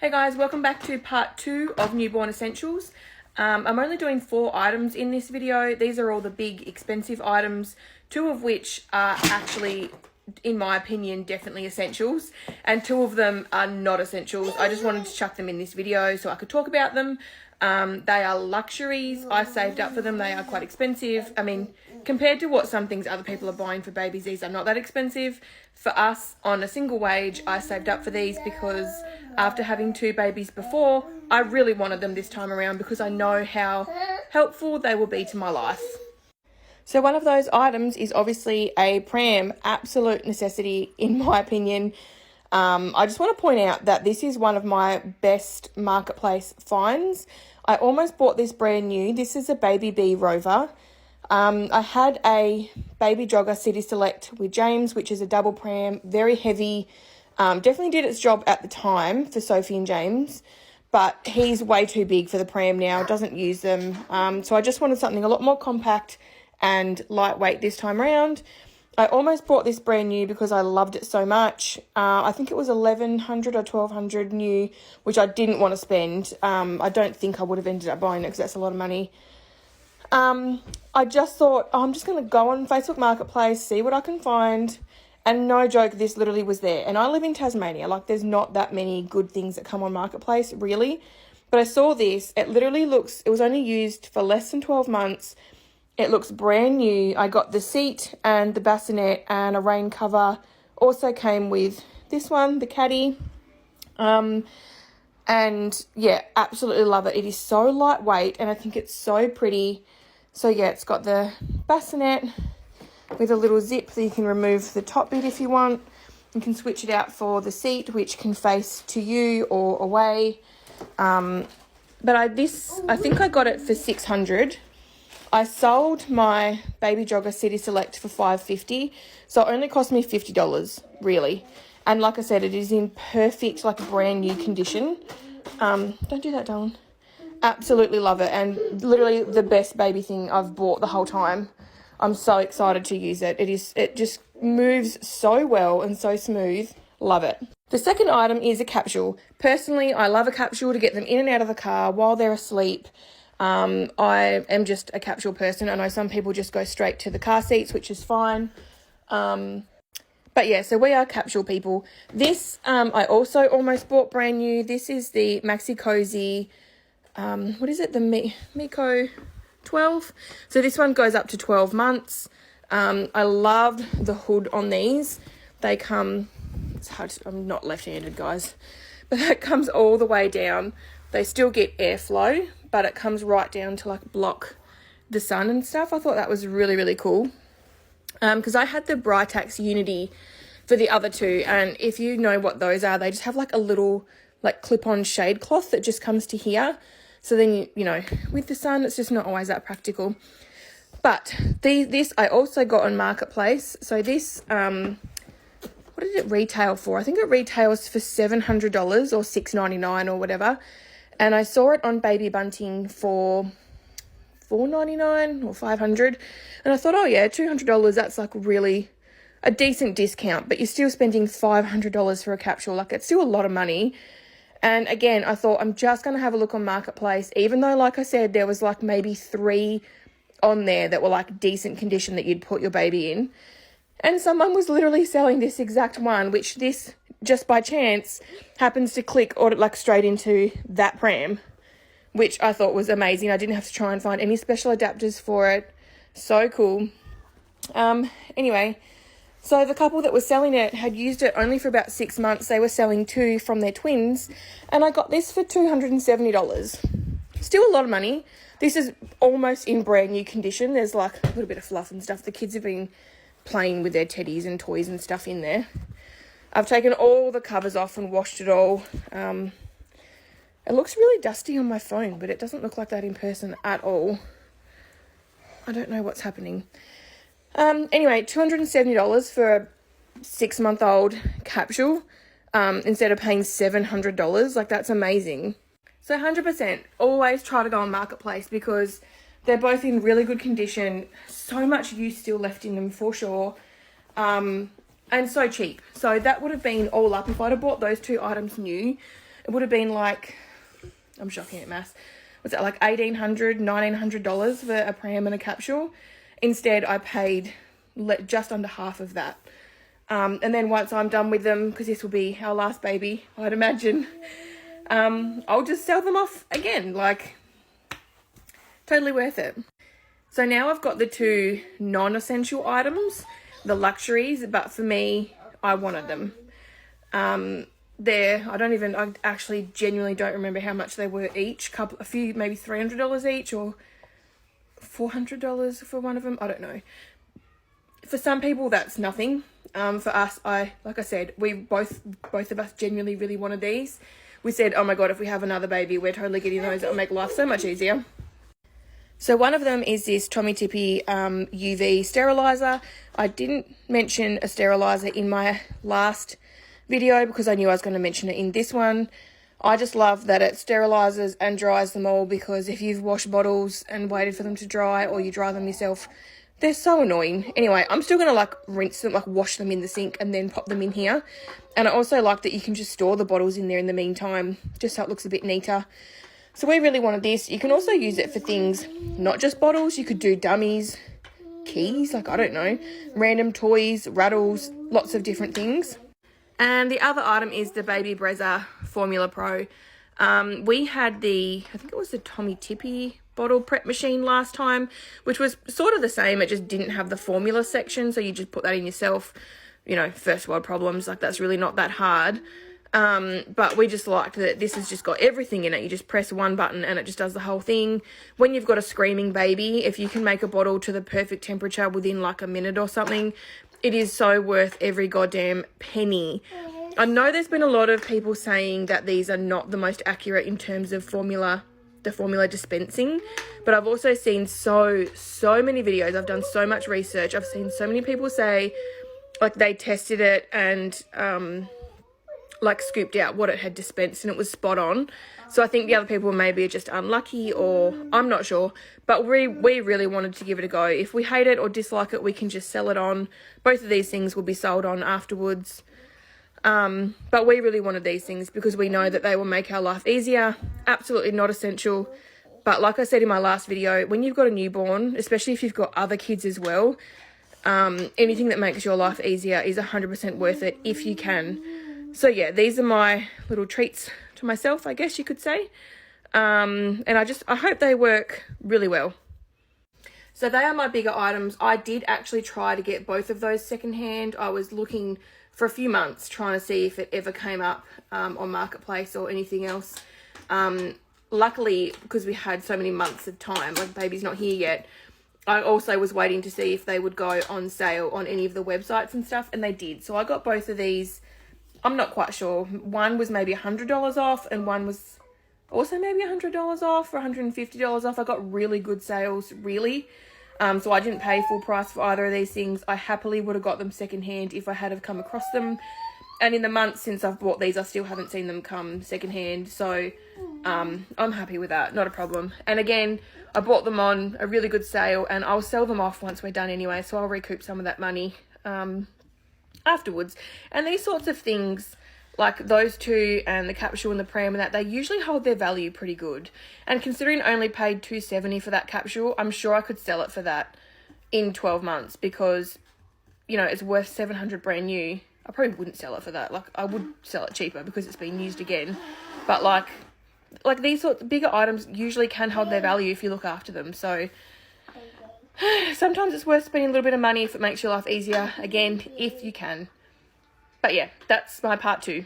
Hey guys, welcome back to part 2 of Newborn Essentials. I'm only doing 4 items in this video. These are all the big expensive items, 2 of which are actually, in my opinion, definitely essentials, and 2 of them are not essentials. I just wanted to chuck them in this video so I could talk about them. They are luxuries. I saved up for them. They are quite expensive. I mean, compared to what some things other people are buying for babies, these are not that expensive. For us, on a single wage, I saved up for these because after having 2 babies before, I really wanted them this time around because I know how helpful they will be to my life. So one of those items is obviously a pram, absolute necessity in my opinion. I just want to point out that this is one of my best marketplace finds. I almost bought this brand new. This is a Baby Bee Rover. I had a Baby Jogger City Select with James, which is a double pram, very heavy. Definitely did its job at the time for Sophie and James, but he's way too big for the pram now, doesn't use them. So I just wanted something a lot more compact and lightweight this time around. I almost bought this brand new because I loved it so much. I think it was $1,100 or $1,200 new, which I didn't want to spend. I don't think I would have ended up buying it because that's a lot of money. I just thought, I'm just going to go on Facebook Marketplace, see what I can find. And no joke, this literally was there. And I live in Tasmania. Like, there's not that many good things that come on Marketplace, really. But I saw this. It literally looks, it was only used for less than 12 months. It looks brand new. I got the seat and the bassinet and a rain cover. Also came with this one, the caddy. And yeah, absolutely love it. It is so lightweight and I think it's so pretty. So yeah, it's got the bassinet with a little zip that you can remove the top bit if you want. You can switch it out for the seat, which can face to you or away. But I think I got it for $600. I sold my Baby Jogger City Select for $550, so it only cost me $50, really. And like I said, it is in perfect, like, brand new condition. Don't do that, darling. Absolutely love it, and literally the best baby thing I've bought the whole time. I'm so excited to use it. It just moves so well and so smooth. Love it. The second item is a capsule. Personally, I love a capsule to get them in and out of the car while they're asleep. I am just a capsule person. I know some people just go straight to the car seats, which is fine. But yeah, so we are capsule people. This, I also almost bought brand new. This is the Maxi Cozy, what is it? The Miko 12. So this one goes up to 12 months. I love the hood on these. They come, it's hard to, I'm not left-handed, guys, but that comes all the way down. They still get airflow, but it comes right down to, like, block the sun and stuff. I thought that was really, really cool. Because I had the Britax Unity for the other 2, and if you know what those are, they just have, like, a little, like, clip-on shade cloth that just comes to here. So then, you know, with the sun, it's just not always that practical. But this I also got on Marketplace. So this, what did it retail for? I think it retails for $700 or $6.99 or whatever. And I saw it on Baby Bunting for $4.99 or $500. And I thought, oh yeah, $200, that's like really a decent discount. But you're still spending $500 for a capsule. Like, it's still a lot of money. And again, I thought, I'm just going to have a look on Marketplace. Even though, like I said, there was like maybe 3 on there that were like decent condition that you'd put your baby in. And someone was literally selling this exact one, which this, just by chance, happens to click or like straight into that pram, which I thought was amazing. I didn't have to try and find any special adapters for it. So cool. Anyway, so the couple that was selling it had used it only for about 6 months. They were selling 2 from their twins, and I got this for $270. Still a lot of money. This is almost in brand new condition. There's like a little bit of fluff and stuff. The kids have been playing with their teddies and toys and stuff in there. I've taken all the covers off and washed it all. It looks really dusty on my phone, but it doesn't look like that in person at all. I don't know what's happening. Anyway, $270 for a 6-month-old capsule, instead of paying $700. Like, that's amazing. So 100%, always try to go on Marketplace because they're both in really good condition. So much use still left in them for sure. And so cheap. So that would have been all up. If I'd have bought those 2 items new, it it would have been like, I'm shocking at maths, was it like $1,800, $1,900 for a pram and a capsule? Instead, I paid just under half of that. And then once I'm done with them, because this will be our last baby, I'd imagine, I'll just sell them off again. Like, totally worth it. So now I've got the two non-essential items, the luxuries, but for me, I wanted them. I actually genuinely don't remember how much they were each. A few, maybe $300 each, or $400 for one of them. I don't know. For some people, that's nothing. For us, like I said, we both of us genuinely really wanted these. We said, oh my God, if we have another baby, we're totally getting those. It'll make life so much easier. So one of them is this Tommee Tippee UV sterilizer. I didn't mention a sterilizer in my last video because I knew I was going to mention it in this one. I just love that it sterilizes and dries them all, because if you've washed bottles and waited for them to dry, or you dry them yourself, they're so annoying. Anyway, I'm still going to like rinse them, like wash them in the sink and then pop them in here. And I also like that you can just store the bottles in there in the meantime, just so it looks a bit neater. So we really wanted this. You can also use it for things, not just bottles. You could do dummies, keys, like I don't know, random toys, rattles, lots of different things. And the other item is the Baby Brezza Formula Pro. We had I think it was the Tommee Tippee bottle prep machine last time, which was sort of the same. It just didn't have the formula section, so you just put that in yourself. You know, first world problems, like that's really not that hard. But we just liked that this has just got everything in it. You just press one button and it just does the whole thing. When you've got a screaming baby, if you can make a bottle to the perfect temperature within like a minute or something, it is so worth every goddamn penny. I know there's been a lot of people saying that these are not the most accurate in terms of the formula dispensing, but I've also seen so many videos. I've done so much research. I've seen so many people say like they tested it and like scooped out what it had dispensed and it was spot on. So I think the other people maybe are just unlucky, or I'm not sure, but we really wanted to give it a go. If we hate it or dislike it, we can just sell it on. Both of these things will be sold on afterwards. But we really wanted these things because we know that they will make our life easier. Absolutely not essential. But like I said in my last video, when you've got a newborn, especially if you've got other kids as well, anything that makes your life easier is 100% worth it if you can. So yeah, these are my little treats to myself, I guess you could say. And I hope they work really well. So they are my bigger items. I did actually try to get both of those secondhand. I was looking for a few months trying to see if it ever came up on Marketplace or anything else. Luckily, because we had so many months of time, like baby's not here yet, I also was waiting to see if they would go on sale on any of the websites and stuff, and they did. So I got both of these. I'm not quite sure. One was maybe $100 off and one was also maybe $100 off or $150 off. I got really good sales, really. So I didn't pay full price for either of these things. I happily would have got them secondhand if I had have come across them. And in the months since I've bought these, I still haven't seen them come secondhand. So I'm happy with that. Not a problem. And again, I bought them on a really good sale and I'll sell them off once we're done anyway. So I'll recoup some of that money afterwards. And these sorts of things, like those two and the capsule and the pram and that, they usually hold their value pretty good. And considering I only paid $270 for that capsule, I'm sure I could sell it for that in 12 months because, you know, it's worth $700 brand new. I probably wouldn't sell it for that. Like, I would sell it cheaper because it's been used again. But like these sorts of bigger items usually can hold their value if you look after them. So sometimes it's worth spending a little bit of money if it makes your life easier, again, if you can. But yeah, that's my part 2.